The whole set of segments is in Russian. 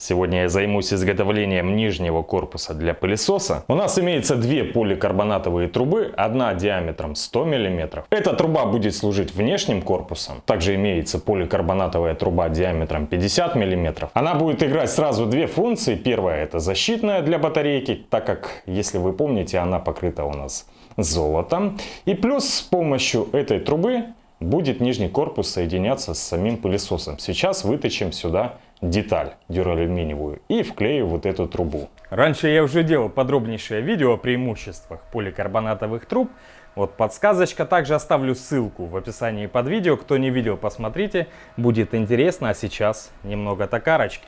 Сегодня я займусь изготовлением нижнего корпуса для пылесоса. У нас имеется две поликарбонатовые трубы, одна диаметром 100 мм. Эта труба будет служить внешним корпусом. Также имеется поликарбонатовая труба диаметром 50 мм. Она будет играть сразу две функции. Первая — это защитная для батарейки, так как, если вы помните, она покрыта у нас золотом. И плюс с помощью этой трубы будет нижний корпус соединяться с самим пылесосом. Сейчас вытащим сюда деталь дюралюминиевую и вклею вот эту трубу. Раньше я уже делал подробнейшее видео о преимуществах поликарбонатовых труб. Вот подсказочка, также оставлю ссылку в описании под видео. Кто не видел, посмотрите, будет интересно. А сейчас немного токарочки.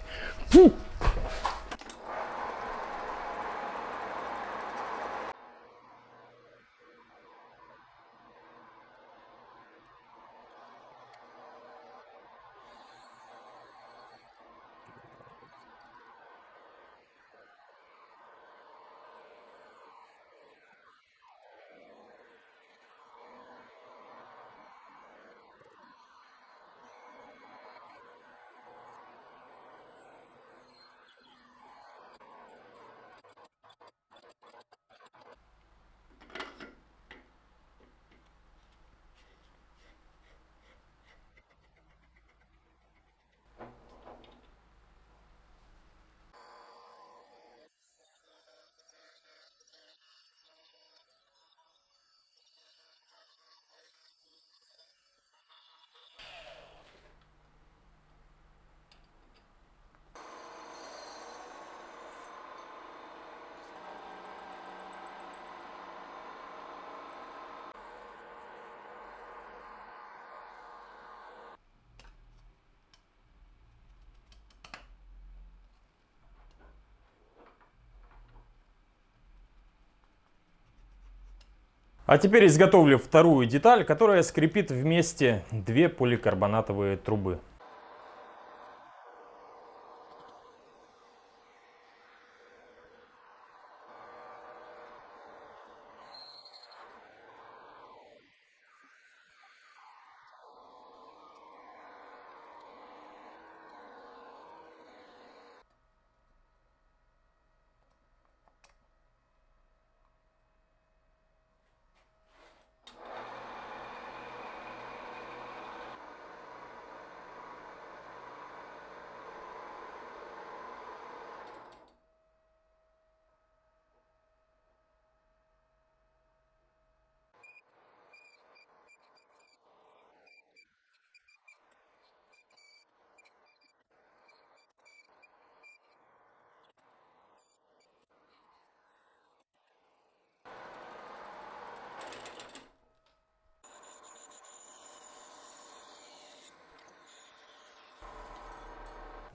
А теперь изготовлю вторую деталь, которая скрепит вместе две поликарбонатовые трубы.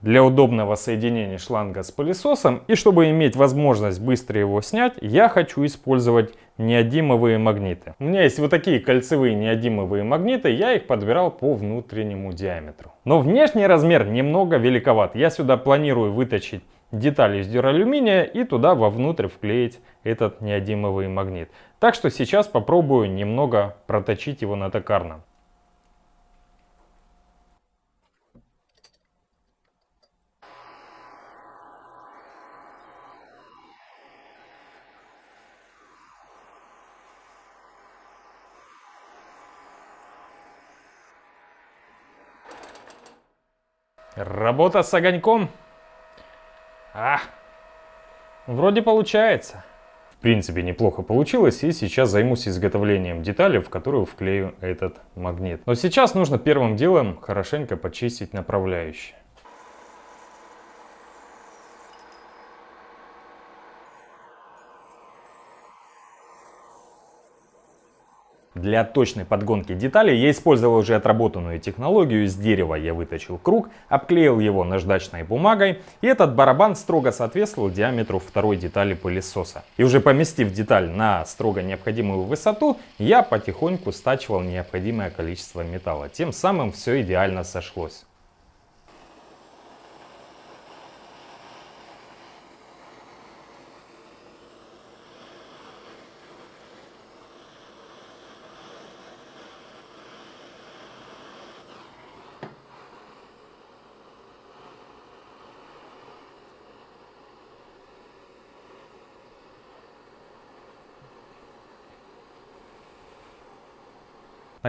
Для удобного соединения шланга с пылесосом и чтобы иметь возможность быстро его снять, я хочу использовать неодимовые магниты. У меня есть вот такие кольцевые неодимовые магниты, я их подбирал по внутреннему диаметру. Но внешний размер немного великоват. Я сюда планирую вытащить детали из дюралюминия и туда вовнутрь вклеить этот неодимовый магнит. Так что сейчас попробую немного проточить его на токарном. Работа с огоньком. Вроде получается. В принципе, неплохо получилось, и сейчас займусь изготовлением детали, в которую вклею этот магнит. Но сейчас нужно первым делом хорошенько почистить направляющие. Для точной подгонки деталей я использовал уже отработанную технологию. Из дерева я выточил круг, обклеил его наждачной бумагой, и этот барабан строго соответствовал диаметру второй детали пылесоса. И уже поместив деталь на строго необходимую высоту, я потихоньку стачивал необходимое количество металла. Тем самым все идеально сошлось.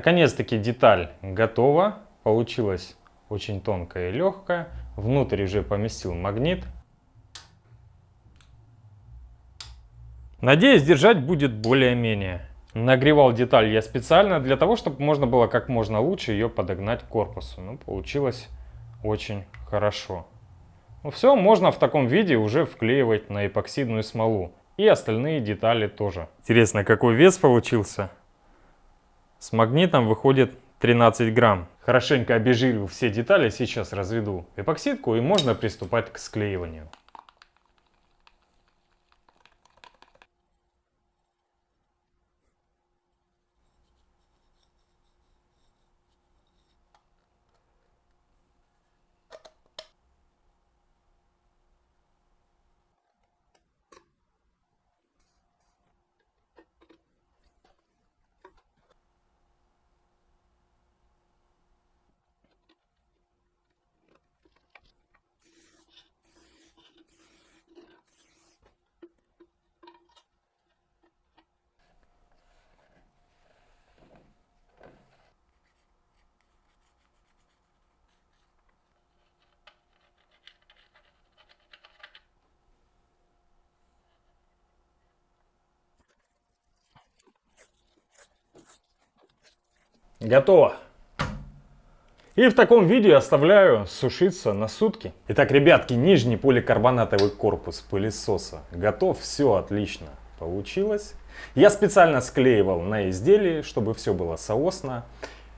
Наконец-таки деталь готова. Получилась очень тонкая и легкая. Внутрь уже поместил магнит. Надеюсь, держать будет более-менее. Нагревал деталь я специально для того, чтобы можно было как можно лучше ее подогнать к корпусу. Ну, получилось очень хорошо. Ну все, можно в таком виде уже вклеивать на эпоксидную смолу. И остальные детали тоже. Интересно, какой вес получился? С магнитом выходит 13 грамм. Хорошенько обезжирил все детали, сейчас разведу эпоксидку и можно приступать к склеиванию. Готово. И в таком виде оставляю сушиться на сутки. Итак, ребятки, нижний поликарбонатовый корпус пылесоса готов. Все отлично получилось. Я специально склеивал на изделии, чтобы все было соосно,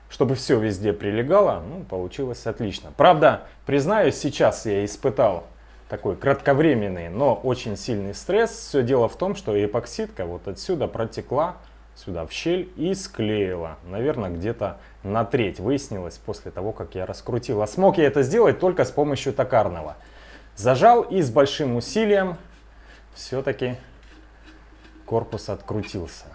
чтобы все везде прилегало. Ну, получилось отлично. Правда, признаюсь, сейчас я испытал такой кратковременный, но очень сильный стресс. Все дело в том, что эпоксидка вот отсюда протекла сюда в щель и склеила. Наверное, где-то на треть выяснилось после того, как я раскрутил. А смог я это сделать только с помощью токарного. Зажал и с большим усилием все-таки корпус открутился.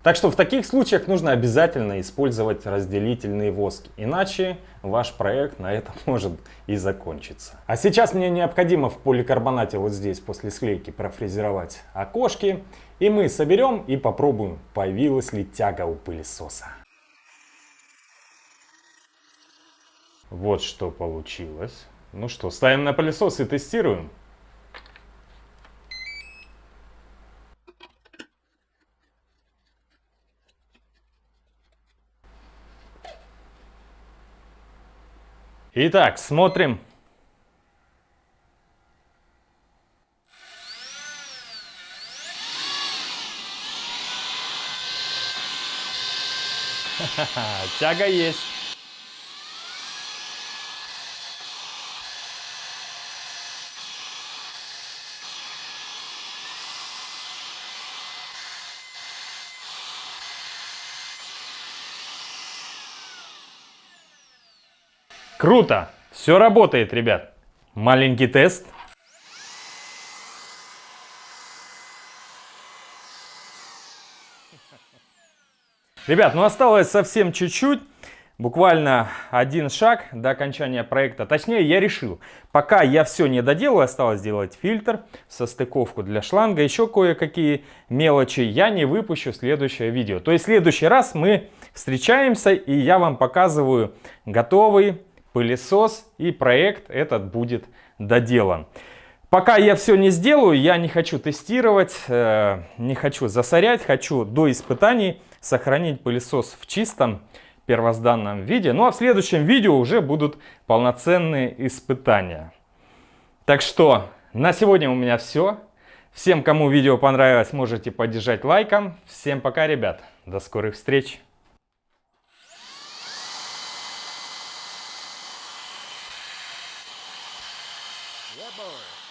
Так что в таких случаях нужно обязательно использовать разделительные воски, иначе ваш проект на этом может и закончиться. А сейчас мне необходимо в поликарбонате вот здесь после склейки профрезеровать окошки, и мы соберем и попробуем, появилась ли тяга у пылесоса. Вот что получилось. Ну что, ставим на пылесос и тестируем. Итак, смотрим. Тяга есть. Круто! Все работает, ребят. Маленький тест. Ребят, ну осталось совсем чуть-чуть. Буквально один шаг до окончания проекта. Точнее, я решил, пока я все не доделаю, осталось сделать фильтр, состыковку для шланга, еще кое-какие мелочи, я не выпущу следующее видео. То есть в следующий раз мы встречаемся, и я вам показываю готовый пылесос, и проект этот будет доделан. Пока я все не сделаю, я не хочу тестировать, не хочу засорять, хочу до испытаний сохранить пылесос в чистом первозданном виде. Ну а в следующем видео уже будут полноценные испытания. Так что на сегодня у меня все. Всем, кому видео понравилось, можете поддержать лайком. Всем пока, ребят. До скорых встреч. Yeah, boy.